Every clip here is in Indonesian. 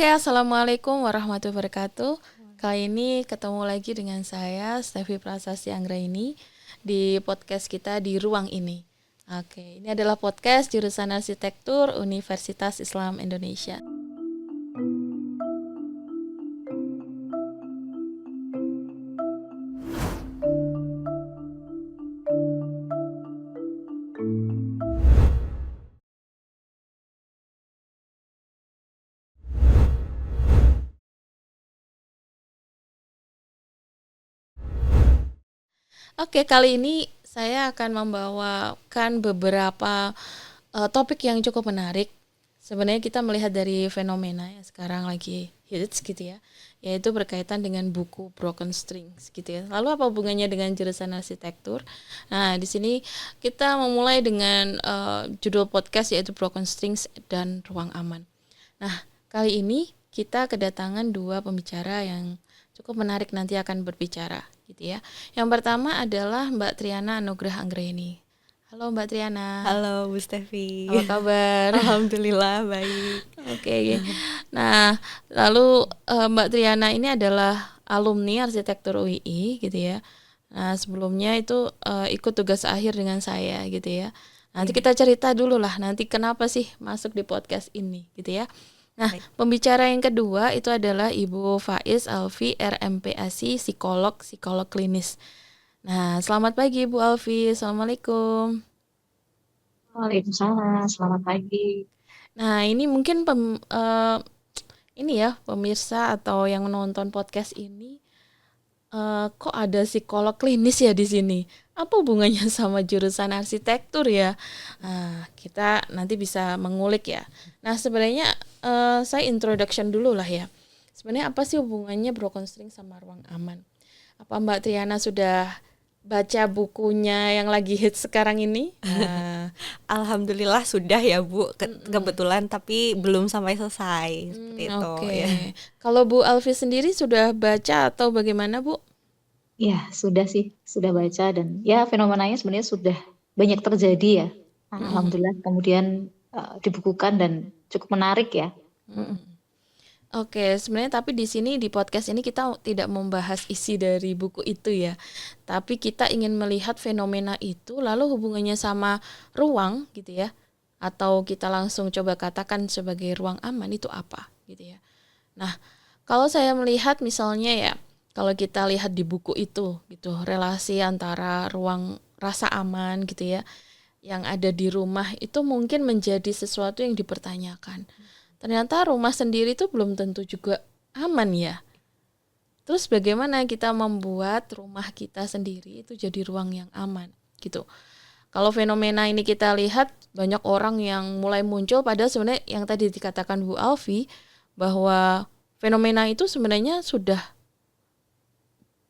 Oke, Assalamualaikum warahmatullahi wabarakatuh. Kali ini ketemu lagi dengan saya, Stevi Prasasti Anggraini, di podcast kita di Ruang Ini. Oke, ini adalah podcast jurusan Arsitektur Universitas Islam Indonesia. Oke, kali ini saya akan membawakan beberapa topik yang cukup menarik. Sebenarnya kita melihat dari fenomena yang sekarang lagi hits gitu ya, yaitu berkaitan dengan buku Broken Strings gitu ya. Lalu apa hubungannya dengan jurusan arsitektur? Nah, di sini kita memulai dengan judul podcast yaitu Broken Strings dan Ruang Aman. Nah, kali ini kita kedatangan dua pembicara yang cukup menarik nanti akan berbicara gitu ya. Yang pertama adalah Mbak Triana Anugrah Anggraini. Halo Mbak Triana. Halo Bu Stevi. Apa kabar? Alhamdulillah baik. Oke. Nah, lalu Mbak Triana ini adalah alumni arsitektur UII gitu ya. Nah, sebelumnya itu ikut tugas akhir dengan saya gitu ya. Nanti kita cerita dulu lah nanti kenapa sih masuk di podcast ini gitu ya. Nah, pembicara yang kedua itu adalah Ibu Faiz Alfi, RMPASI, psikolog klinis. Nah, selamat pagi Bu Alfi. Assalamualaikum. Waalaikumsalam, selamat pagi. Nah, ini mungkin ini ya pemirsa atau yang menonton podcast ini kok ada psikolog klinis ya di sini? Apa hubungannya sama jurusan arsitektur ya? Nah, kita nanti bisa mengulik ya. Nah, sebenarnya saya introduction dulu lah ya. Sebenarnya apa sih hubungannya Broken String sama Ruang Aman? Apa Mbak Triana sudah baca bukunya yang lagi hits sekarang ini? Alhamdulillah sudah ya Bu, kebetulan tapi belum sampai selesai seperti itu. Oke. Ya. Kalau Bu Alfi sendiri sudah baca atau bagaimana Bu? Ya, sudah sih, sudah baca dan ya fenomenanya sebenarnya sudah banyak terjadi ya. Alhamdulillah kemudian dibukukan dan cukup menarik ya. Oke, sebenarnya tapi di sini di podcast ini kita tidak membahas isi dari buku itu ya. Tapi kita ingin melihat fenomena itu lalu hubungannya sama ruang gitu ya. Atau kita langsung coba katakan sebagai ruang aman itu apa gitu ya. Nah, kalau saya melihat misalnya ya, kalau kita lihat di buku itu gitu, relasi antara ruang rasa aman gitu ya yang ada di rumah itu mungkin menjadi sesuatu yang dipertanyakan. Ternyata rumah sendiri itu belum tentu juga aman ya. Terus bagaimana kita membuat rumah kita sendiri itu jadi ruang yang aman gitu. Kalau fenomena ini kita lihat banyak orang yang mulai muncul padahal sebenarnya yang tadi dikatakan Bu Alfi bahwa fenomena itu sebenarnya sudah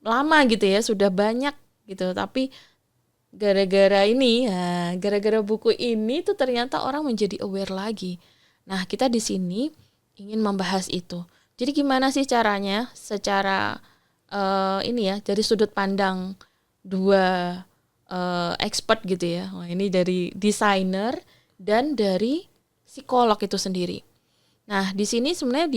lama gitu ya, sudah banyak gitu. Tapi gara-gara ini, ya, gara-gara buku ini tuh ternyata orang menjadi aware lagi. Nah, kita di sini ingin membahas itu. Jadi gimana sih caranya secara ini ya dari sudut pandang dua expert gitu ya. Wah, ini dari desainer dan dari psikolog itu sendiri. Nah, di sini sebenarnya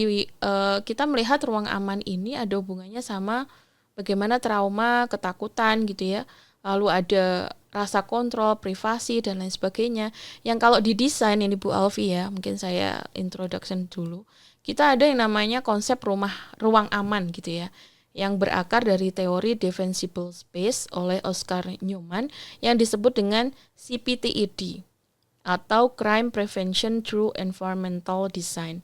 kita melihat ruang aman ini ada hubungannya sama bagaimana trauma, ketakutan gitu ya. Lalu ada rasa kontrol, privasi dan lain sebagainya. Yang kalau di desain ini Bu Alfi ya, mungkin saya introduction dulu. Kita ada yang namanya konsep ruang aman gitu ya, yang berakar dari teori defensible space oleh Oscar Newman yang disebut dengan CPTED atau Crime Prevention Through Environmental Design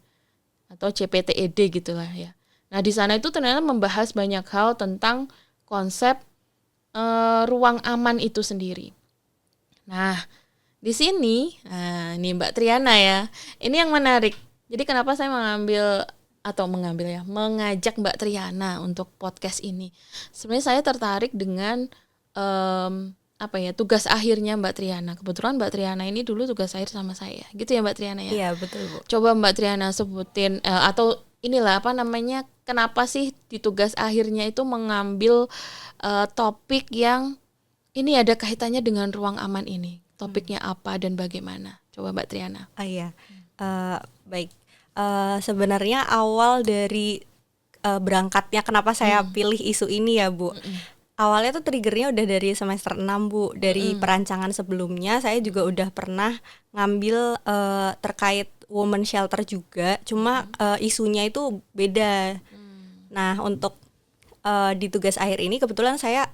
atau CPTED gitulah ya. Nah, di sana itu ternyata membahas banyak hal tentang konsep ruang aman itu sendiri. Nah, di sini, ini Mbak Triana ya. Ini yang menarik. Jadi kenapa saya mengajak Mbak Triana untuk podcast ini. Sebenarnya saya tertarik dengan tugas akhirnya Mbak Triana. Kebetulan Mbak Triana ini dulu tugas akhir sama saya. Gitu ya Mbak Triana ya? Iya, betul Bu. Coba Mbak Triana sebutin atau inilah kenapa sih di tugas akhirnya itu mengambil topik yang ini ada kaitannya dengan ruang aman ini. Topiknya apa dan bagaimana? Coba Mbak Triana. Iya, baik. Sebenarnya awal dari berangkatnya kenapa saya pilih isu ini ya Bu. Awalnya tuh triggernya udah dari semester 6 Bu. Dari perancangan sebelumnya saya juga udah pernah ngambil terkait women shelter juga. Cuma isunya itu beda. Nah untuk di tugas akhir ini kebetulan saya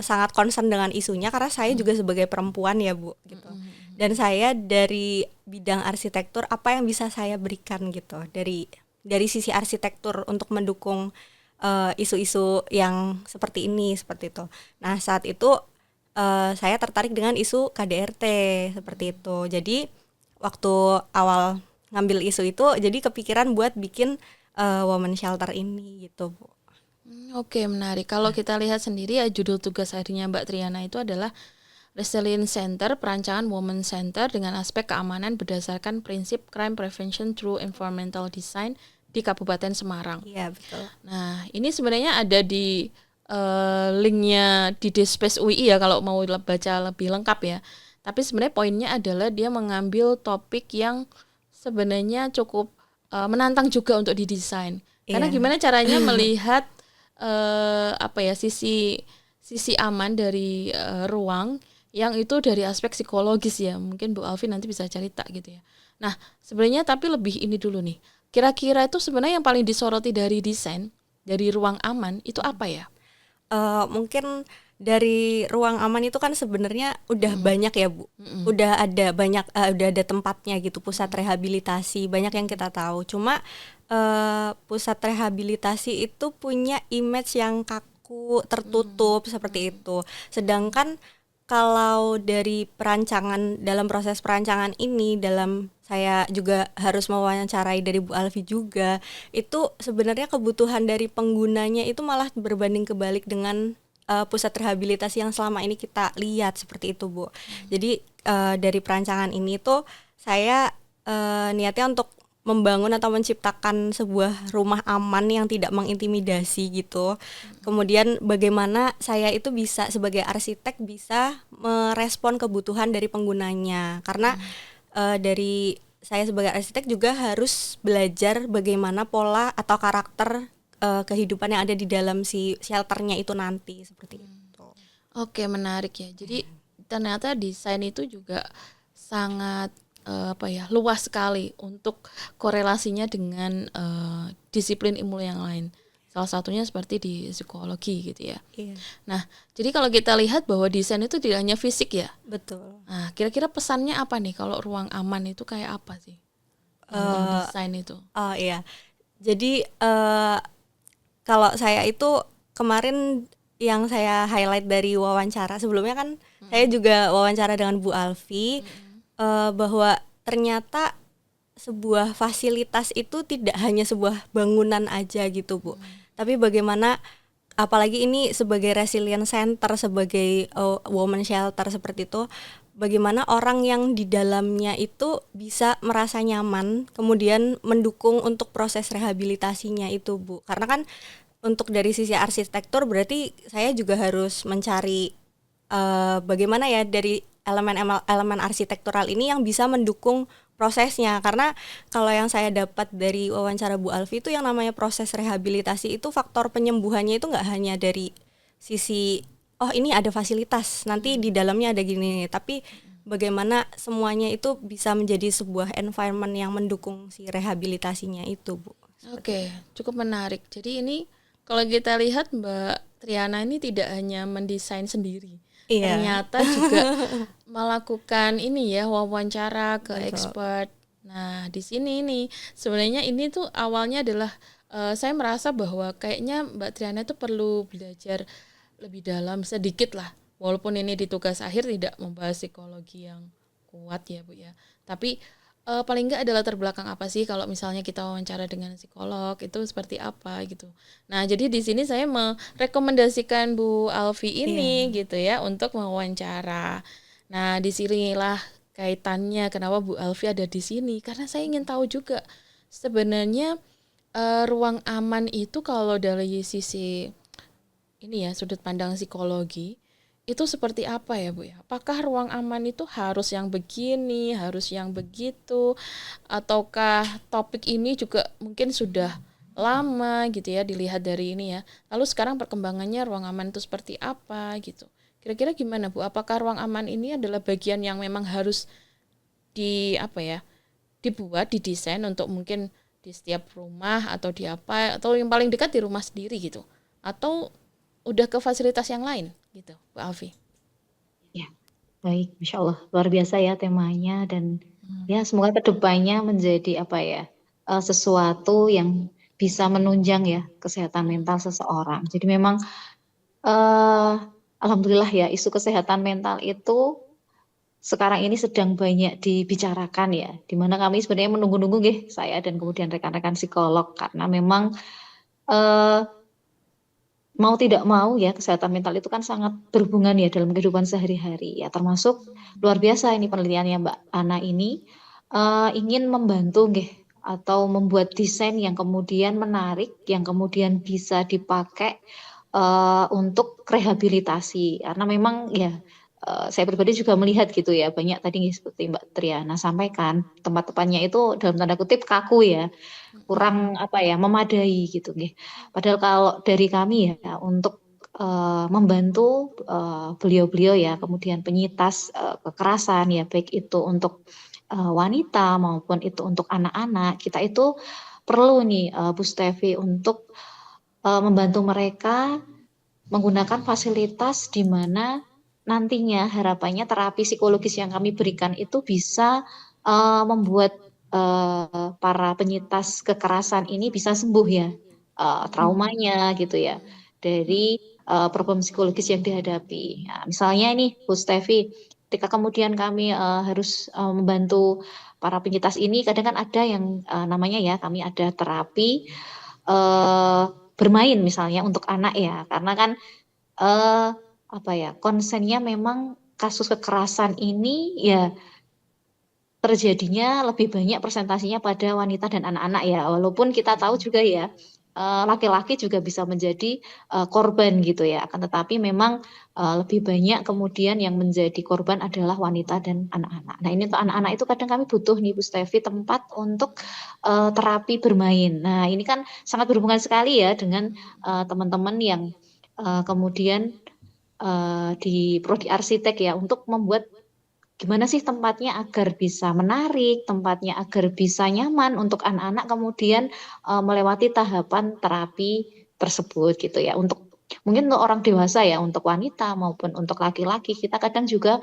sangat concern dengan isunya karena saya juga sebagai perempuan ya Bu gitu. Dan saya dari bidang arsitektur apa yang bisa saya berikan gitu dari sisi arsitektur untuk mendukung isu-isu yang seperti ini seperti itu. Nah saat itu saya tertarik dengan isu KDRT seperti itu. Jadi waktu awal ngambil isu itu jadi kepikiran buat bikin women shelter ini gitu Bu. Oke, menarik. Kalau kita lihat sendiri ya judul tugas akhirnya Mbak Triana itu adalah Resilience Center, perancangan Women Center dengan aspek keamanan berdasarkan prinsip crime prevention through environmental design di Kabupaten Semarang. Iya betul. Nah, ini sebenarnya ada di linknya di Dspace UI ya kalau mau baca lebih lengkap ya. Tapi sebenarnya poinnya adalah dia mengambil topik yang sebenarnya cukup menantang juga untuk didesain. Karena gimana caranya melihat sisi aman dari ruang yang itu dari aspek psikologis ya. Mungkin Bu Alfi nanti bisa cerita gitu ya. Nah, sebenarnya tapi lebih ini dulu nih. Kira-kira itu sebenarnya yang paling disoroti dari desain dari ruang aman itu apa ya? Mungkin dari ruang aman itu kan sebenarnya udah banyak ya Bu. Udah ada banyak udah ada tempatnya gitu, pusat rehabilitasi, banyak yang kita tahu. Cuma pusat rehabilitasi itu punya image yang kaku, tertutup seperti itu. Sedangkan kalau dari dalam proses perancangan ini, saya juga harus mewawancarai dari Bu Alfi juga, itu sebenarnya kebutuhan dari penggunanya itu malah berbanding kebalik dengan pusat rehabilitasi yang selama ini kita lihat seperti itu Bu. Jadi dari perancangan ini tuh saya niatnya untuk membangun atau menciptakan sebuah rumah aman yang tidak mengintimidasi gitu. Kemudian bagaimana saya itu bisa sebagai arsitek bisa merespon kebutuhan dari penggunanya. Karena dari saya sebagai arsitek juga harus belajar bagaimana pola atau karakter kehidupan yang ada di dalam si shelternya itu nanti seperti itu. Oke, menarik ya. Jadi ternyata desain itu juga sangat luas sekali untuk korelasinya dengan disiplin ilmu yang lain. Salah satunya seperti di psikologi gitu ya. Iya. Nah, jadi kalau kita lihat bahwa desain itu tidak hanya fisik ya. Betul. Nah, kira-kira pesannya apa nih kalau ruang aman itu kayak apa sih? Desain itu. Oh iya. Jadi kalau saya itu kemarin yang saya highlight dari wawancara sebelumnya kan saya juga wawancara dengan Bu Alfi bahwa ternyata sebuah fasilitas itu tidak hanya sebuah bangunan aja gitu Bu. Tapi bagaimana apalagi ini sebagai resilience center, sebagai women shelter seperti itu, bagaimana orang yang di dalamnya itu bisa merasa nyaman, kemudian mendukung untuk proses rehabilitasinya itu Bu. Karena kan untuk dari sisi arsitektur berarti saya juga harus mencari bagaimana ya dari elemen arsitektural ini yang bisa mendukung prosesnya. Karena kalau yang saya dapat dari wawancara Bu Alfi itu yang namanya proses rehabilitasi itu faktor penyembuhannya itu nggak hanya dari sisi oh ini ada fasilitas nanti di dalamnya ada gini, tapi bagaimana semuanya itu bisa menjadi sebuah environment yang mendukung si rehabilitasinya itu Bu. Oke, cukup menarik. Jadi ini kalau kita lihat Mbak Triana ini tidak hanya mendesain sendiri, ternyata juga melakukan ini ya wawancara ke expert. Nah di sini nih sebenarnya ini tuh awalnya adalah saya merasa bahwa kayaknya Mbak Triana itu perlu belajar lebih dalam sedikit lah, walaupun ini di tugas akhir tidak membahas psikologi yang kuat ya Bu ya, tapi paling enggak ada latar belakang apa sih kalau misalnya kita wawancara dengan psikolog itu seperti apa gitu. Nah jadi di sini saya merekomendasikan Bu Alfi ini gitu ya untuk mewawancara. Nah disinilah kaitannya kenapa Bu Alfi ada di sini, karena saya ingin tahu juga sebenarnya ruang aman itu kalau dari sisi ini ya sudut pandang psikologi itu seperti apa ya Bu ya? Apakah ruang aman itu harus yang begini, harus yang begitu, ataukah topik ini juga mungkin sudah lama gitu ya dilihat dari ini ya. Lalu sekarang perkembangannya ruang aman itu seperti apa gitu. Kira-kira gimana Bu? Apakah ruang aman ini adalah bagian yang memang harus di apa ya? Dibuat, didesain untuk mungkin di setiap rumah atau di apa atau yang paling dekat di rumah sendiri gitu. Atau udah ke fasilitas yang lain gitu, Bu Alfi. Ya, baik, Masya Allah, luar biasa ya temanya dan ya semoga kedepannya menjadi apa ya, sesuatu yang bisa menunjang ya kesehatan mental seseorang. Jadi memang eh alhamdulillah ya isu kesehatan mental itu sekarang ini sedang banyak dibicarakan ya, di mana kami sebenarnya menunggu-nunggu nggih, saya dan kemudian rekan-rekan psikolog karena memang eh mau tidak mau ya kesehatan mental itu kan sangat berhubungan ya dalam kehidupan sehari-hari ya, termasuk luar biasa ini penelitiannya Mbak Ana ini ingin membantu nggih atau membuat desain yang kemudian menarik yang kemudian bisa dipakai untuk rehabilitasi karena memang ya saya pribadi juga melihat gitu ya banyak tadi nggih seperti Mbak Triana sampaikan tempat-tempatnya itu dalam tanda kutip kaku ya, kurang apa ya memadai gitu nggih. Padahal kalau dari kami ya untuk membantu beliau-beliau ya kemudian penyintas kekerasan ya baik itu untuk wanita maupun itu untuk anak-anak kita itu perlu nih Bu Stevi untuk membantu mereka menggunakan fasilitas di mana nantinya harapannya terapi psikologis yang kami berikan itu bisa membuat para penyintas kekerasan ini bisa sembuh ya traumanya gitu ya dari problem psikologis yang dihadapi. Nah, misalnya ini Bu Stevi, ketika kemudian kami harus membantu para penyintas ini, kadang kan ada yang namanya ya kami ada terapi eh, bermain misalnya untuk anak ya, karena kan eh apa ya konsennya memang kasus kekerasan ini ya terjadinya lebih banyak presentasinya pada wanita dan anak-anak ya walaupun kita tahu juga ya laki-laki juga bisa menjadi korban gitu ya akan tetapi memang lebih banyak kemudian yang menjadi korban adalah wanita dan anak-anak. Nah ini untuk anak-anak itu kadang kami butuh nih Bu Stevi tempat untuk terapi bermain. Nah ini kan sangat berhubungan sekali ya dengan teman-teman yang kemudian di prodi arsitek ya untuk membuat gimana sih tempatnya agar bisa menarik, tempatnya agar bisa nyaman untuk anak-anak kemudian melewati tahapan terapi tersebut gitu ya. Untuk mungkin untuk orang dewasa ya, untuk wanita maupun untuk laki-laki kita kadang juga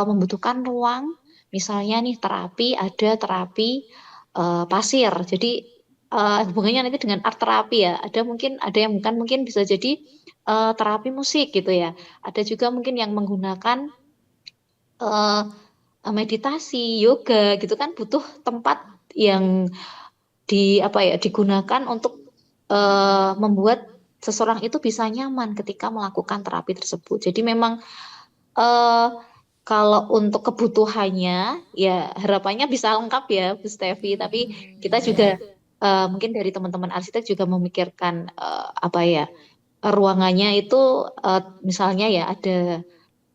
membutuhkan ruang. Misalnya nih terapi ada terapi pasir. Jadi hubungannya nanti dengan art terapi ya. Ada mungkin ada yang bukan mungkin bisa jadi terapi musik gitu ya. Ada juga mungkin yang menggunakan eh, meditasi, yoga gitu kan butuh tempat yang di apa ya digunakan untuk membuat seseorang itu bisa nyaman ketika melakukan terapi tersebut. Jadi memang eh, kalau untuk kebutuhannya ya harapannya bisa lengkap ya Bu Stevi, tapi kita juga mungkin dari teman-teman arsitek juga memikirkan apa ya ruangannya itu misalnya ya ada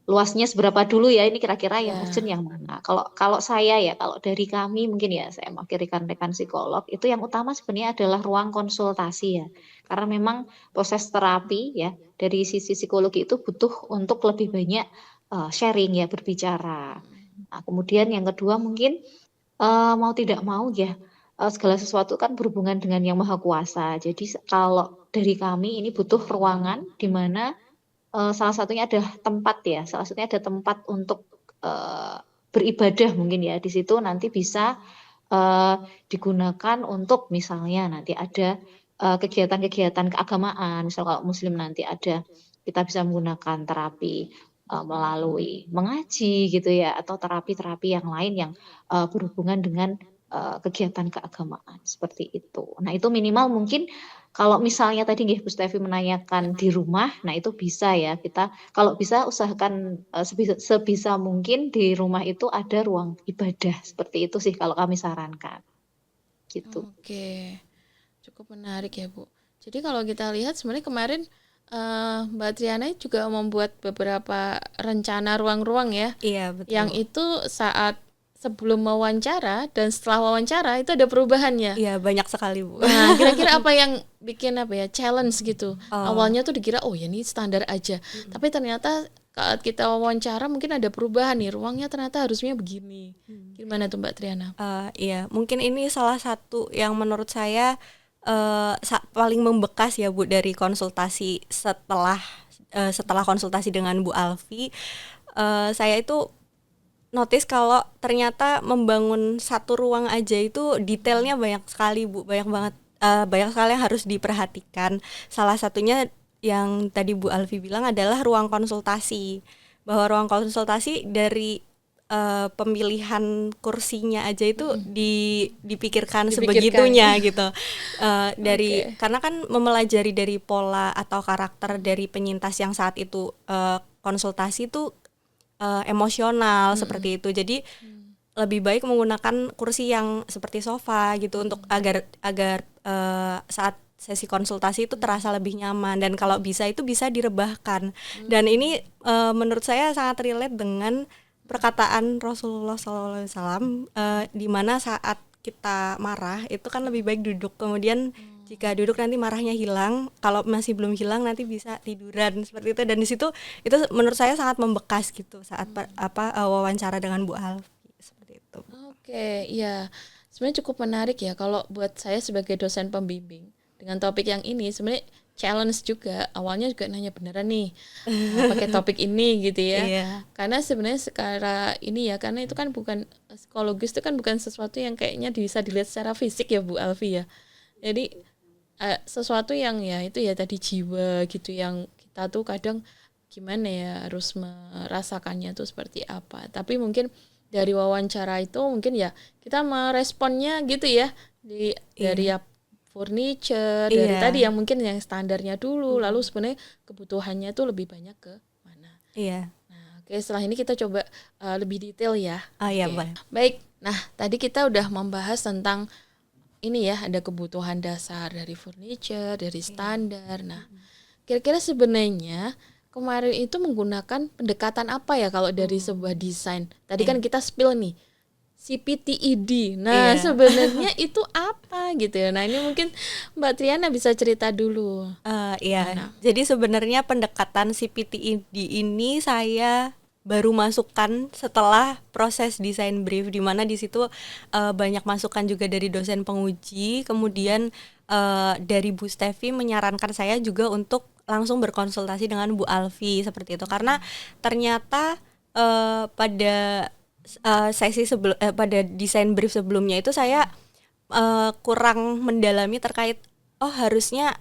luasnya seberapa dulu ya ini kira-kira yang urgent yang mana. Kalau kalau saya ya kalau dari kami mungkin ya saya mewakili rekan-rekan psikolog itu yang utama sebenarnya adalah ruang konsultasi ya. Karena memang proses terapi ya dari sisi psikologi itu butuh untuk lebih banyak sharing ya berbicara. Nah, kemudian yang kedua mungkin mau tidak mau ya segala sesuatu kan berhubungan dengan yang maha kuasa. Jadi kalau dari kami ini butuh ruangan di mana salah satunya ada tempat ya, salah satunya ada tempat untuk eh, beribadah mungkin ya. Di situ nanti bisa eh, digunakan untuk misalnya nanti ada kegiatan-kegiatan keagamaan. Misal kalau Muslim nanti ada kita bisa menggunakan terapi melalui mengaji gitu ya, atau terapi-terapi yang lain yang berhubungan dengan kegiatan keagamaan seperti itu. Nah itu minimal mungkin kalau misalnya tadi nggih Bu Stevi menanyakan di rumah, nah itu bisa ya kita kalau bisa usahakan sebisa mungkin di rumah itu ada ruang ibadah seperti itu sih kalau kami sarankan gitu. Oke, cukup menarik ya Bu. Jadi kalau kita lihat sebenarnya kemarin Mbak Triana juga membuat beberapa rencana ruang-ruang ya, Iya, betul. yang itu saat sebelum wawancara dan setelah wawancara itu ada perubahannya. Iya, banyak sekali, Bu. Nah, kira-kira apa yang bikin challenge gitu? Oh. Awalnya tuh dikira ya ini standar aja, tapi ternyata saat kita wawancara mungkin ada perubahan nih, ruangnya ternyata harusnya begini. Gimana tuh Mbak Triana? Iya, mungkin ini salah satu yang menurut saya paling membekas ya Bu dari konsultasi setelah konsultasi dengan Bu Alfi. Saya itu notice kalau ternyata membangun satu ruang aja itu detailnya banyak sekali Bu, banyak banget, banyak sekali yang harus diperhatikan. Salah satunya yang tadi Bu Alfi bilang adalah ruang konsultasi, bahwa ruang konsultasi dari pemilihan kursinya aja itu dipikirkan sebegitunya gitu. Karena kan memelajari dari pola atau karakter dari penyintas yang saat itu konsultasi itu emosional seperti itu. Jadi lebih baik menggunakan kursi yang seperti sofa gitu untuk agar saat sesi konsultasi itu terasa lebih nyaman, dan kalau bisa itu bisa direbahkan. Dan ini menurut saya sangat relate dengan perkataan Rasulullah SAW, di mana saat kita marah itu kan lebih baik duduk, kemudian jika duduk nanti marahnya hilang, kalau masih belum hilang nanti bisa tiduran seperti itu. Dan di situ itu menurut saya sangat membekas gitu saat wawancara dengan Bu Alfi seperti itu. Oke, ya sebenarnya cukup menarik ya kalau buat saya sebagai dosen pembimbing dengan topik yang ini. Sebenarnya challenge juga, awalnya juga nanya beneran nih pakai topik ini gitu ya. Iya. Karena sebenarnya sekarang ini ya, karena itu kan bukan psikologis, itu kan bukan sesuatu yang kayaknya bisa dilihat secara fisik ya Bu Alfi ya. Jadi sesuatu yang ya itu ya tadi jiwa gitu, yang kita tuh kadang gimana ya harus merasakannya tuh seperti apa. Tapi mungkin dari wawancara itu mungkin ya kita meresponnya gitu ya dari furniture, dari tadi yang mungkin yang standarnya dulu, lalu sebenarnya kebutuhannya tuh lebih banyak ke mana. Iya. Nah, oke, setelah ini kita coba lebih detail ya. Iya, boleh. Baik. Nah, tadi kita udah membahas tentang ini ya, ada kebutuhan dasar dari furniture, dari standar. Nah, kira-kira sebenarnya kemarin itu menggunakan pendekatan apa ya kalau dari sebuah desain? Tadi kan kita spill nih CPTED. Nah, sebenarnya itu apa gitu ya. Nah, ini mungkin Mbak Triana bisa cerita dulu. Iya. Jadi sebenarnya pendekatan CPTED ini saya baru masukkan setelah proses desain brief, di mana di situ banyak masukan juga dari dosen penguji. Kemudian dari Bu Stevi menyarankan saya juga untuk langsung berkonsultasi dengan Bu Alfi seperti itu, karena ternyata pada sesi pada desain brief sebelumnya itu saya kurang mendalami terkait harusnya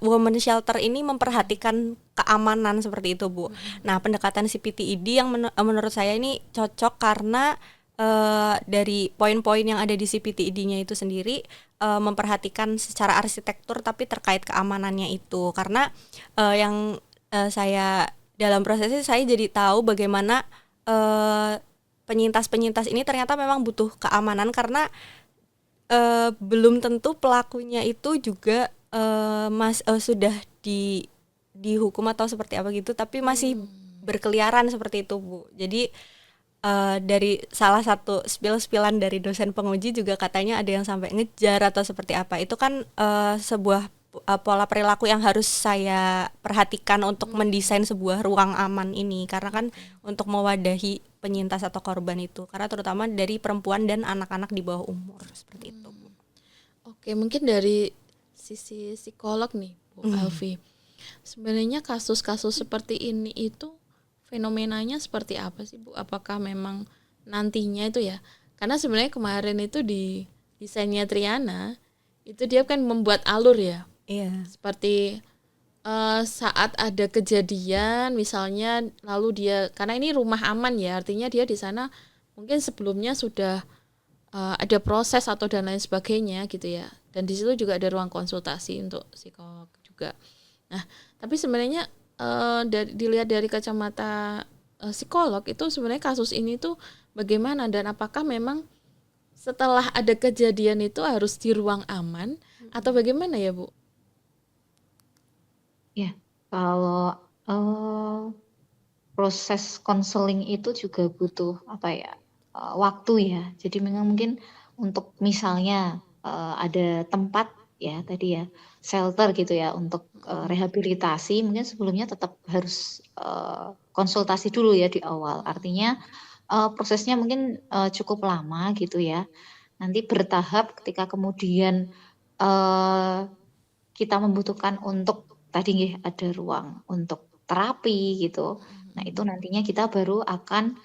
women shelter ini memperhatikan keamanan seperti itu Bu. Nah, pendekatan CPTED yang menurut saya ini cocok karena dari poin-poin yang ada di CPTED-nya itu sendiri memperhatikan secara arsitektur tapi terkait keamanannya itu. Karena yang saya dalam prosesnya saya jadi tahu bagaimana penyintas-penyintas ini ternyata memang butuh keamanan, karena belum tentu pelakunya itu juga sudah dihukum atau seperti apa gitu, tapi masih berkeliaran seperti itu Bu. Jadi dari salah satu spill-spillan dari dosen penguji juga katanya ada yang sampai ngejar atau seperti apa. Itu kan sebuah pola perilaku yang harus saya perhatikan untuk mendesain sebuah ruang aman ini, karena kan untuk mewadahi penyintas atau korban itu, karena terutama dari perempuan dan anak-anak di bawah umur seperti itu. Oke, mungkin dari sisi psikolog nih Bu Alfi, sebenarnya kasus-kasus seperti ini itu fenomenanya seperti apa sih Bu? Apakah memang nantinya itu ya, karena sebenarnya kemarin itu di desainnya Triana itu dia kan membuat alur ya. Iya. Seperti saat ada kejadian misalnya, lalu dia, karena ini rumah aman ya, artinya dia di sana mungkin sebelumnya sudah ada proses atau dan lain sebagainya gitu ya. Dan di situ juga ada ruang konsultasi untuk psikolog juga. Nah, tapi sebenarnya dilihat dari kacamata psikolog itu sebenarnya kasus ini tuh bagaimana, dan apakah memang setelah ada kejadian itu harus di ruang aman atau bagaimana ya Bu? Ya, kalau proses konseling itu juga butuh apa ya, waktu ya. Jadi memang mungkin untuk misalnya ada tempat ya tadi ya, shelter gitu ya untuk rehabilitasi, mungkin sebelumnya tetap harus konsultasi dulu ya di awal. Artinya prosesnya mungkin cukup lama gitu ya. Nanti bertahap ketika kemudian eh, kita membutuhkan untuk tadi nggih ada ruang untuk terapi gitu. Nah, itu nantinya kita baru akan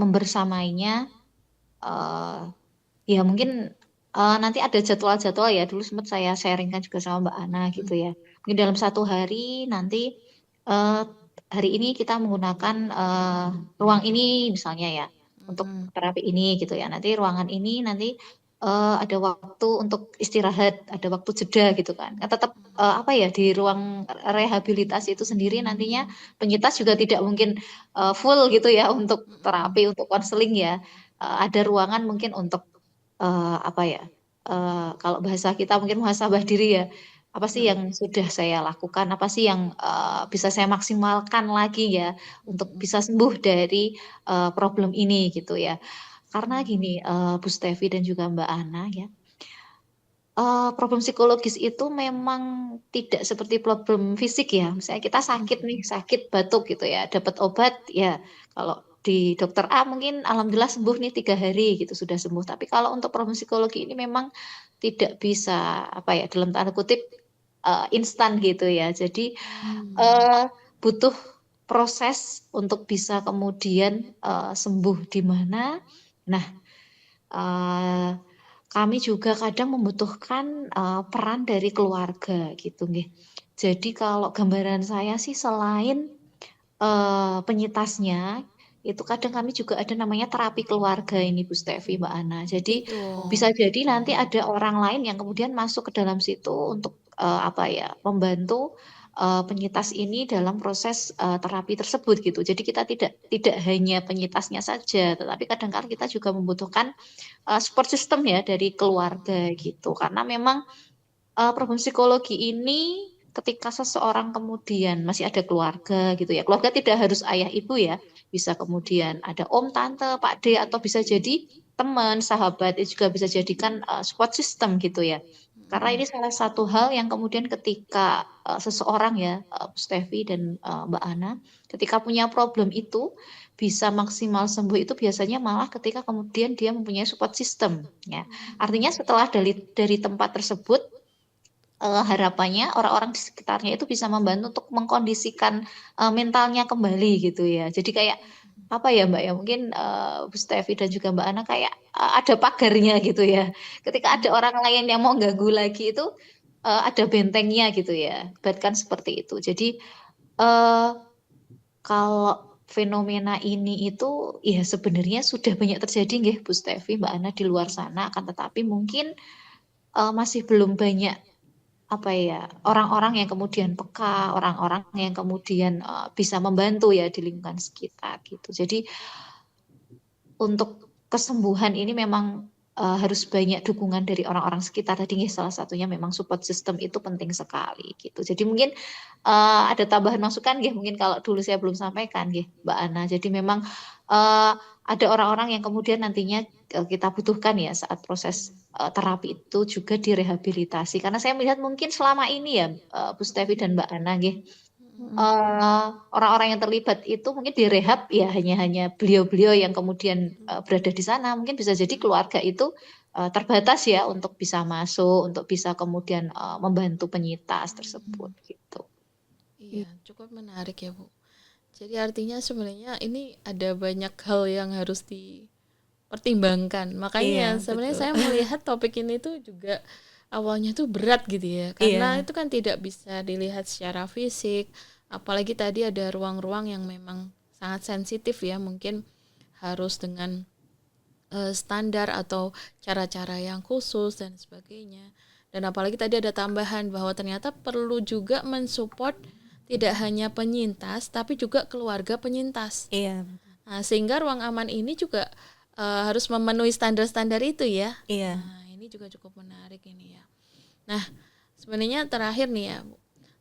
membersamainya, eee, ya mungkin nanti ada jadwal-jadwal ya, dulu sempat saya sharing-kan juga sama Mbak Ana gitu ya. Mungkin dalam 1 hari nanti, eee, hari ini kita menggunakan ruang ini misalnya ya, untuk terapi ini gitu ya. Nanti ruangan ini nanti ada waktu untuk istirahat, ada waktu jeda gitu kan. Kan tetap apa ya, di ruang rehabilitasi itu sendiri nantinya penyintas juga tidak mungkin full gitu ya untuk terapi, untuk konseling ya. Ada ruangan mungkin untuk apa ya, kalau bahasa kita mungkin muhasabah diri ya, apa sih yang sudah saya lakukan, apa sih yang bisa saya maksimalkan lagi ya untuk bisa sembuh dari problem ini gitu ya. Karena gini, Bu Stefi dan juga Mbak Ana ya, problem psikologis itu memang tidak seperti problem fisik ya. Misalnya kita sakit nih, sakit batuk gitu ya, dapat obat ya kalau di dokter A mungkin alhamdulillah sembuh nih 3 hari gitu, sudah sembuh. Tapi kalau untuk problem psikologi ini memang tidak bisa, apa ya, dalam tanda kutip, instan gitu ya. Jadi, butuh proses untuk bisa kemudian sembuh di mana. Nah, eee, kami juga kadang membutuhkan peran dari keluarga gitu nggih. Jadi kalau gambaran saya sih selain penyintasnya, itu kadang kami juga ada namanya terapi keluarga ini Bu Stefi, Mbak Ana. Jadi Gitu. bisa jadi nanti ada orang lain yang kemudian masuk ke dalam situ untuk apa ya, membantu penyintas ini dalam proses terapi tersebut gitu. Jadi kita tidak tidak hanya penyintasnya saja, tetapi kadang-kadang kita juga membutuhkan support system ya dari keluarga gitu. Karena memang problem psikologi ini ketika seseorang kemudian masih ada keluarga gitu ya, keluarga tidak harus ayah ibu ya, bisa kemudian ada om, tante, pak de, atau bisa jadi teman, sahabat, itu juga bisa jadikan support system gitu ya. Karena ini salah satu hal yang kemudian ketika seseorang ya, Bu Stefi dan Mbak Ana, ketika punya problem itu bisa maksimal sembuh itu biasanya malah ketika kemudian dia mempunyai support system ya. Artinya setelah dari tempat tersebut harapannya orang-orang di sekitarnya itu bisa membantu untuk mengkondisikan mentalnya kembali gitu ya. Jadi kayak apa ya Mbak ya, mungkin Bu Stefi dan juga Mbak Ana kayak ada pagarnya gitu ya. Ketika ada orang lain yang mau ganggu lagi itu ada bentengnya gitu ya. Bahkan seperti itu. Jadi eh, kalau fenomena ini itu ya sebenarnya sudah banyak terjadi nggih Bu Stefi, Mbak Ana di luar sana, akan tetapi mungkin masih belum banyak apa ya, orang-orang yang kemudian peka, orang-orang yang kemudian bisa membantu ya di lingkungan sekitar gitu. Jadi untuk kesembuhan ini memang harus banyak dukungan dari orang-orang sekitar. Tadi nggih salah satunya memang support system itu penting sekali gitu. Jadi mungkin ada tambahan masukan nggih mungkin kalau dulu saya belum sampaikan nggih Mbak Ana. Jadi memang ada orang-orang yang kemudian nantinya kita butuhkan ya saat proses terapi itu juga direhabilitasi. Karena saya melihat mungkin selama ini ya Bu Stefi dan Mbak Ana nggih, orang-orang yang terlibat itu mungkin direhab ya hanya beliau-beliau yang kemudian berada di sana. Mungkin bisa jadi keluarga itu terbatas ya untuk bisa masuk, untuk bisa kemudian membantu penyintas tersebut gitu. Iya, cukup menarik ya, Bu. Jadi artinya sebenarnya ini ada banyak hal yang harus dipertimbangkan. Makanya Iya, sebenarnya betul. saya melihat topik ini tuh juga awalnya tuh berat gitu ya. Karena Iya, itu kan tidak bisa dilihat secara fisik. Apalagi tadi ada ruang-ruang yang memang sangat sensitif ya. Mungkin harus dengan standar atau cara-cara yang khusus dan sebagainya. Dan apalagi tadi ada tambahan bahwa ternyata perlu juga mensupport tidak hanya penyintas tapi juga keluarga penyintas. iya, Nah, sehingga ruang aman ini juga harus memenuhi standar-standar itu ya. iya. Nah, ini juga cukup menarik ini ya. Nah, sebenarnya terakhir nih ya, Bu.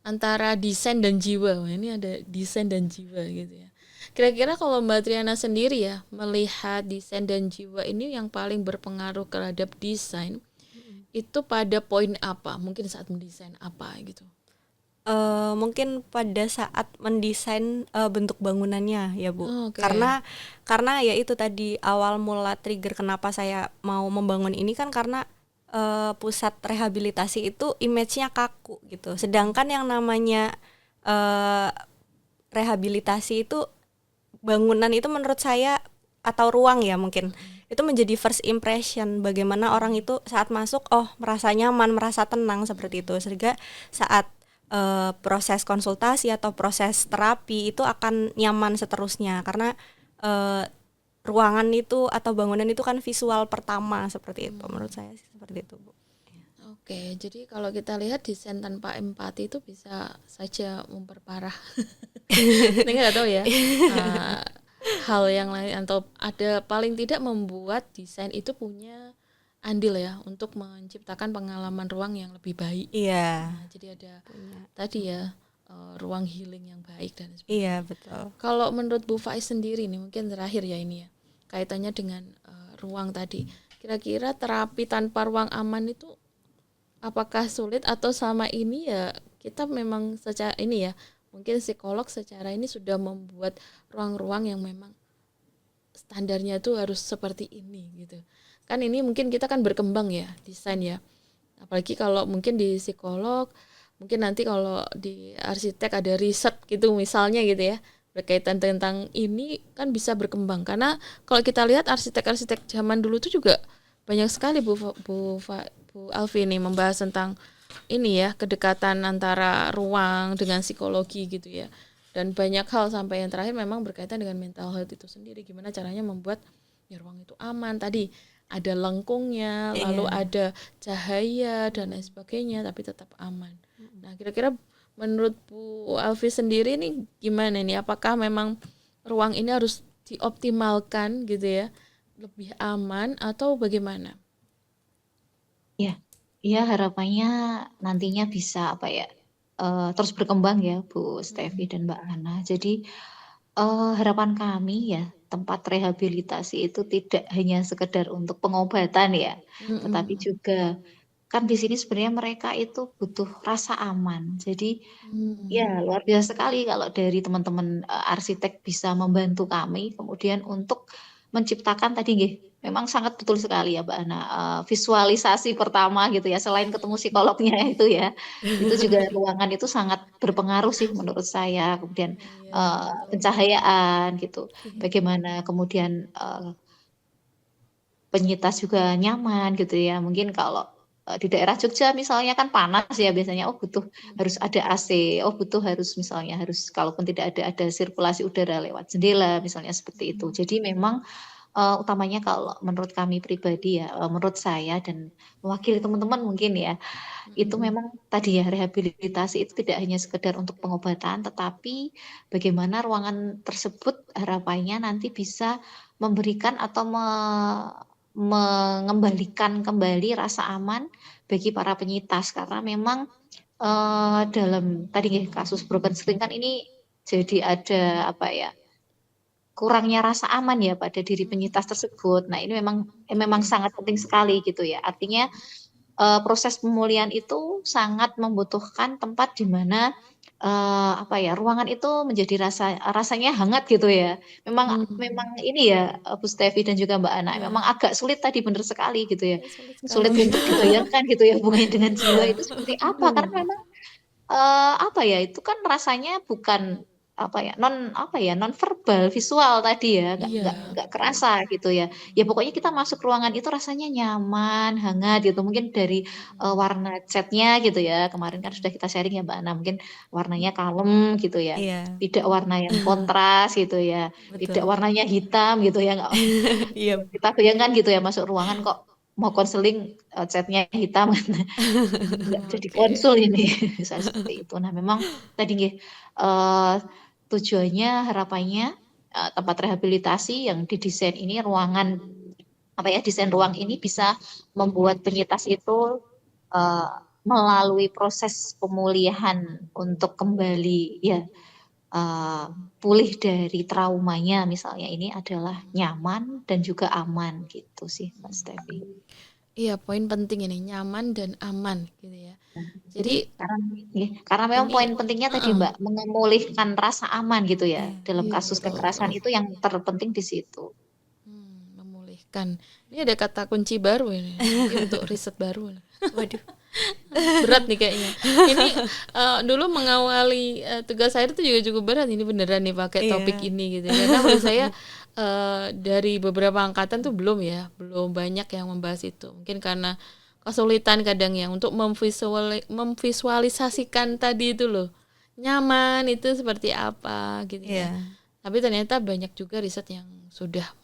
antara desain dan jiwa. Wah, ini ada desain dan jiwa gitu ya. Kira-kira kalau Mbak Triana sendiri ya melihat desain dan jiwa ini yang paling berpengaruh terhadap desain itu pada poin apa? Mungkin saat mendesain apa gitu. Mungkin pada saat mendesain bentuk bangunannya ya Bu. Oh, oke. Karena ya itu tadi awal mula trigger kenapa saya mau membangun ini kan karena pusat rehabilitasi itu image-nya kaku gitu. Sedangkan yang namanya eh, rehabilitasi itu bangunan itu menurut saya atau ruang ya mungkin itu menjadi first impression bagaimana orang itu saat masuk merasa nyaman, merasa tenang seperti itu. Sehingga saat proses konsultasi atau proses terapi itu akan nyaman seterusnya karena eh, ruangan itu atau bangunan itu kan visual pertama seperti itu menurut saya sih seperti itu Bu. Oke, jadi kalau kita lihat desain tanpa empati itu bisa saja memperparah. Saya nggak tahu ya. Hal yang lain atau ada paling tidak membuat desain itu punya andil ya untuk menciptakan pengalaman ruang yang lebih baik. Iya. Nah, jadi ada tadi ya ruang healing yang baik dan sebagainya. Iya betul. Kalau menurut Bu Faiz sendiri nih mungkin terakhir ya ini ya kaitannya dengan ruang tadi. Kira-kira terapi tanpa ruang aman itu apakah sulit atau sama ini ya kita memang secara ini ya mungkin psikolog secara ini sudah membuat ruang-ruang yang memang standarnya tuh harus seperti ini gitu. Kan ini mungkin kita kan berkembang ya desain ya. Apalagi kalau mungkin di psikolog, mungkin nanti kalau di arsitek ada riset gitu misalnya gitu ya. Berkaitan tentang ini kan bisa berkembang karena kalau kita lihat arsitek-arsitek zaman dulu tuh juga banyak sekali Bu Alfi nih membahas tentang ini ya kedekatan antara ruang dengan psikologi gitu ya. Dan banyak hal sampai yang terakhir memang berkaitan dengan mental health itu sendiri. Gimana caranya membuat ya ruang itu aman. Tadi ada lengkungnya, lalu ada cahaya dan lain sebagainya, tapi tetap aman. Nah, kira-kira menurut Bu Alfi sendiri nih gimana nih? Apakah memang ruang ini harus dioptimalkan gitu ya, lebih aman atau bagaimana? Ya, harapannya nantinya bisa terus berkembang ya Bu Stevi dan Mbak Hana. Jadi harapan kami ya tempat rehabilitasi itu tidak hanya sekedar untuk pengobatan ya, tetapi juga kan di sini sebenarnya mereka itu butuh rasa aman. Jadi ya luar biasa sekali kalau dari teman-teman arsitek bisa membantu kami kemudian untuk menciptakan tadi nggih, memang sangat betul sekali ya Mbak Ana, visualisasi pertama gitu ya selain ketemu psikolognya itu ya, itu juga ruangan itu sangat berpengaruh sih menurut saya. Kemudian Iya, betul. pencahayaan gitu, bagaimana kemudian penyintas juga nyaman gitu ya. Mungkin kalau di daerah Jogja misalnya kan panas ya biasanya, butuh harus ada AC, butuh harus misalnya harus kalaupun tidak ada sirkulasi udara lewat jendela misalnya seperti itu. Jadi memang utamanya kalau menurut kami pribadi ya, menurut saya dan mewakili teman-teman mungkin ya, itu memang tadi ya rehabilitasi itu tidak hanya sekedar untuk pengobatan, tetapi bagaimana ruangan tersebut harapannya nanti bisa memberikan atau mengembalikan kembali rasa aman bagi para penyintas karena memang dalam tadi nggih, kasus broken screen kan ini jadi ada kurangnya rasa aman ya pada diri penyintas tersebut. Nah, ini memang sangat penting sekali gitu ya. Artinya proses pemulihan itu sangat membutuhkan tempat di mana ruangan itu menjadi rasanya hangat gitu ya. Memang ini ya Bu Stevi dan juga Mbak Ana, Ya, memang agak sulit tadi benar sekali gitu ya. ya sulit Sulit sekali. untuk dibayangkan gitu ya hubungannya dengan jiwa itu seperti apa karena memang itu kan rasanya bukan non verbal visual tadi ya Iya, nggak betul. kerasa gitu ya. Ya pokoknya kita masuk ruangan itu rasanya nyaman hangat gitu, mungkin dari warna catnya gitu ya, kemarin kan sudah kita sharing ya Mbak Ana, mungkin warnanya kalem gitu ya, Iya, tidak warna yang kontras gitu ya, tidak betul. warnanya hitam gitu ya, nggak Iya. kita bayangkan gitu ya masuk ruangan kok mau konseling catnya hitam kan nggak jadi Oke. konsul ini misalnya seperti itu. Nah memang tadi nggih, eh, tujuannya harapannya tempat rehabilitasi yang didesain ini desain ruang ini bisa membuat penyintas itu eh, melalui proses pemulihan untuk kembali ya pulih dari traumanya misalnya ini adalah nyaman dan juga aman gitu sih Mas Stevi. Iya, poin penting ini, nyaman dan aman gitu ya. Jadi Jadi karena memang ini poin pentingnya tadi Mbak memulihkan rasa aman gitu ya Iya. dalam iya kasus betul. kekerasan itu yang terpenting di situ. Memulihkan. Ini ada kata kunci baru ini, mungkin untuk riset baru. Waduh. Berat nih kayaknya. Ini dulu mengawali tugas saya itu juga cukup berat. Ini beneran nih pakai topik Iya. ini gitu. Karena menurut saya dari beberapa angkatan tuh belum banyak yang membahas itu. Mungkin karena kesulitan kadang ya untuk memvisualisasikan tadi itu loh. Nyaman itu seperti apa gitu ya. Iya. Tapi ternyata banyak juga riset yang sudah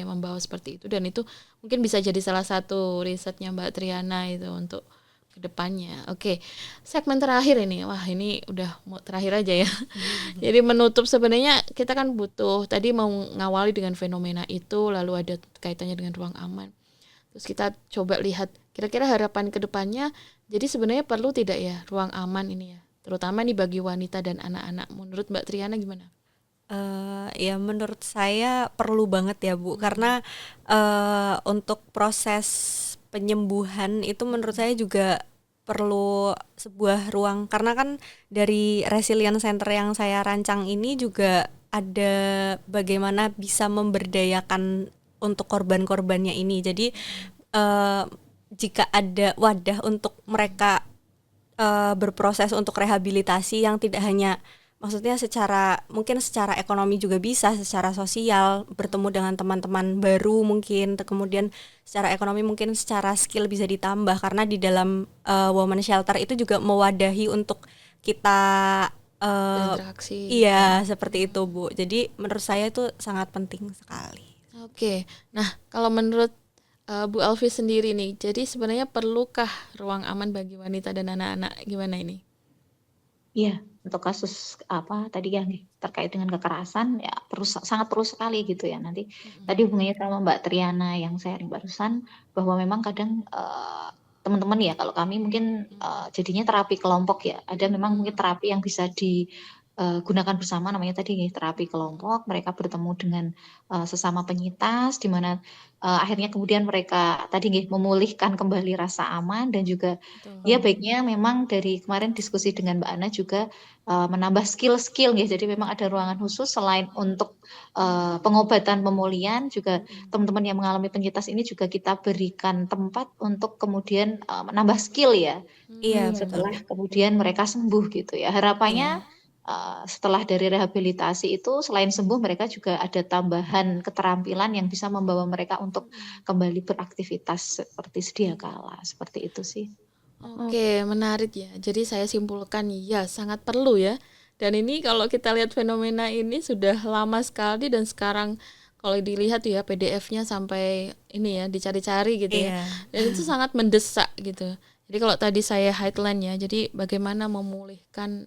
membawa seperti itu, dan itu mungkin bisa jadi salah satu risetnya Mbak Triana itu untuk kedepannya. Oke, segmen terakhir ini, wah ini udah mau terakhir aja ya. Jadi menutup sebenarnya kita kan butuh tadi mau ngawali dengan fenomena itu, lalu ada kaitannya dengan ruang aman. Terus kita coba lihat kira-kira harapan kedepannya. Jadi sebenarnya perlu tidak ya ruang aman ini ya, terutama nih bagi wanita dan anak-anak. Menurut Mbak Triana gimana? Ya menurut saya perlu banget ya Bu, karena untuk proses penyembuhan itu menurut saya juga perlu sebuah ruang, karena kan dari Resilience Center yang saya rancang ini juga ada bagaimana bisa memberdayakan untuk korban-korbannya ini. Jadi jika ada wadah untuk mereka berproses untuk rehabilitasi yang tidak hanya maksudnya mungkin secara ekonomi juga bisa, secara sosial bertemu dengan teman-teman baru mungkin, kemudian secara ekonomi mungkin secara skill bisa ditambah, karena di dalam women shelter itu juga mewadahi untuk kita Berinteraksi. iya seperti itu Bu. Jadi menurut saya itu sangat penting sekali. Oke, nah kalau menurut Bu Alfi sendiri nih, jadi sebenarnya perlukah ruang aman bagi wanita dan anak-anak, gimana ini? Iya, untuk kasus apa tadi yang terkait dengan kekerasan ya sangat perlu sekali gitu ya. Nanti tadi hubungannya sama Mbak Triana yang sharing barusan bahwa memang kadang teman-teman ya, kalau kami mungkin jadinya terapi kelompok ya. Ada memang mungkin terapi yang bisa digunakan bersama, namanya tadi terapi kelompok. Mereka bertemu dengan sesama penyintas di mana akhirnya kemudian mereka tadi memulihkan kembali rasa aman, dan juga ya baiknya memang dari kemarin diskusi dengan Mbak Ana juga menambah skill-skill ya. Jadi memang ada ruangan khusus selain untuk pengobatan pemulihan, juga teman-teman yang mengalami penyintas ini juga kita berikan tempat untuk kemudian menambah skill ya. Iya betul. Setelah kemudian mereka sembuh gitu ya. Harapannya Iya. setelah dari rehabilitasi itu selain sembuh mereka juga ada tambahan keterampilan yang bisa membawa mereka untuk kembali beraktivitas seperti sedia kala. Seperti itu sih. Oke, menarik ya. Jadi saya simpulkan ya sangat perlu ya. Dan ini kalau kita lihat fenomena ini sudah lama sekali, dan sekarang kalau dilihat ya PDF-nya sampai ini ya dicari-cari gitu ya. Iya. Dan itu sangat mendesak gitu. Jadi kalau tadi saya headline ya, jadi bagaimana memulihkan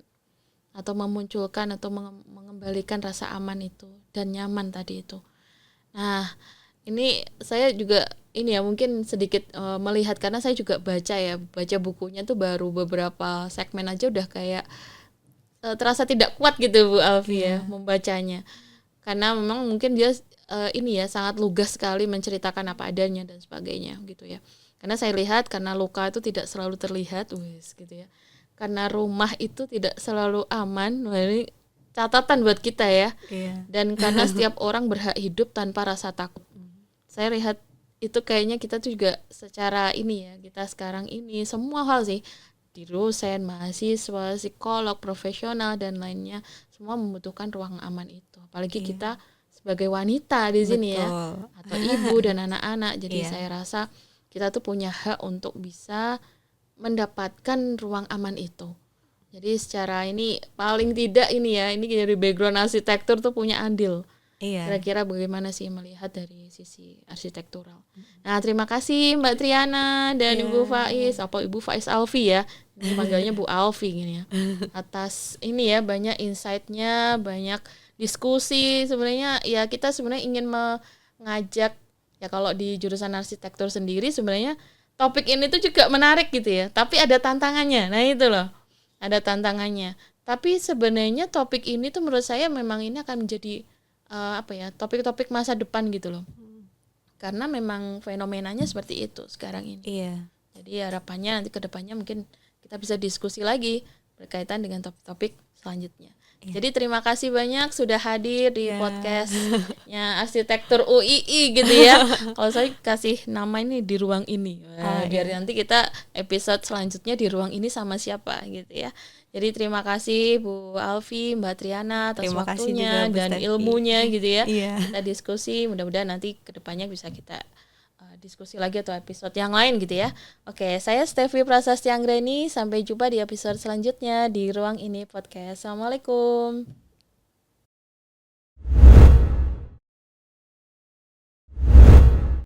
atau memunculkan atau mengembalikan rasa aman itu dan nyaman tadi itu. Nah, ini saya juga ini ya mungkin sedikit melihat, karena saya juga baca bukunya tuh baru beberapa segmen aja udah kayak terasa tidak kuat gitu Bu Alfi ya membacanya, karena memang mungkin dia ini ya sangat lugas sekali menceritakan apa adanya dan sebagainya gitu ya. Karena saya lihat karena luka itu tidak selalu terlihat gitu ya, karena rumah itu tidak selalu aman. Wah, ini catatan buat kita ya. Iya. Dan karena setiap orang berhak hidup tanpa rasa takut. Saya lihat itu kayaknya kita tuh juga secara ini ya, kita sekarang ini semua hal sih, di dosen, mahasiswa, psikolog, profesional dan lainnya semua membutuhkan ruang aman itu. Apalagi kita sebagai wanita di sini ya, atau ibu dan anak-anak. Jadi saya rasa kita tuh punya hak untuk bisa mendapatkan ruang aman itu. Jadi secara ini paling tidak ini ya, ini dari background arsitektur tuh punya andil. Iya. Kira-kira bagaimana sih melihat dari sisi arsitektural. Nah, terima kasih Mbak Triana dan Ibu Faiz, Ibu Faiz Alfi ya, dipanggilnya Bu Alfi gini ya, atas ini ya banyak insight-nya, banyak diskusi. Sebenarnya ya kita sebenarnya ingin mengajak ya, kalau di jurusan arsitektur sendiri sebenarnya topik ini tuh juga menarik gitu ya, tapi ada tantangannya. Nah itu loh, ada tantangannya. Tapi sebenarnya topik ini tuh menurut saya memang ini akan menjadi topik-topik masa depan gitu loh. Karena memang fenomenanya seperti itu sekarang ini. Iya. Jadi harapannya nanti ke depannya mungkin kita bisa diskusi lagi berkaitan dengan topik-topik selanjutnya. Jadi terima kasih banyak sudah hadir di podcastnya Arsitektur UII gitu ya. Kalau saya kasih nama ini di ruang ini, biar nanti kita episode selanjutnya di ruang ini sama siapa gitu ya. Jadi terima kasih Bu Alfi, Mbak Triana atas waktunya dan ilmunya gitu ya. Kita diskusi, mudah-mudahan nanti kedepannya bisa kita diskusi lagi atau episode yang lain gitu ya. Oke, saya Stevi Prasasti Anggreni. Sampai jumpa di episode selanjutnya di Ruang Ini Podcast. Assalamualaikum.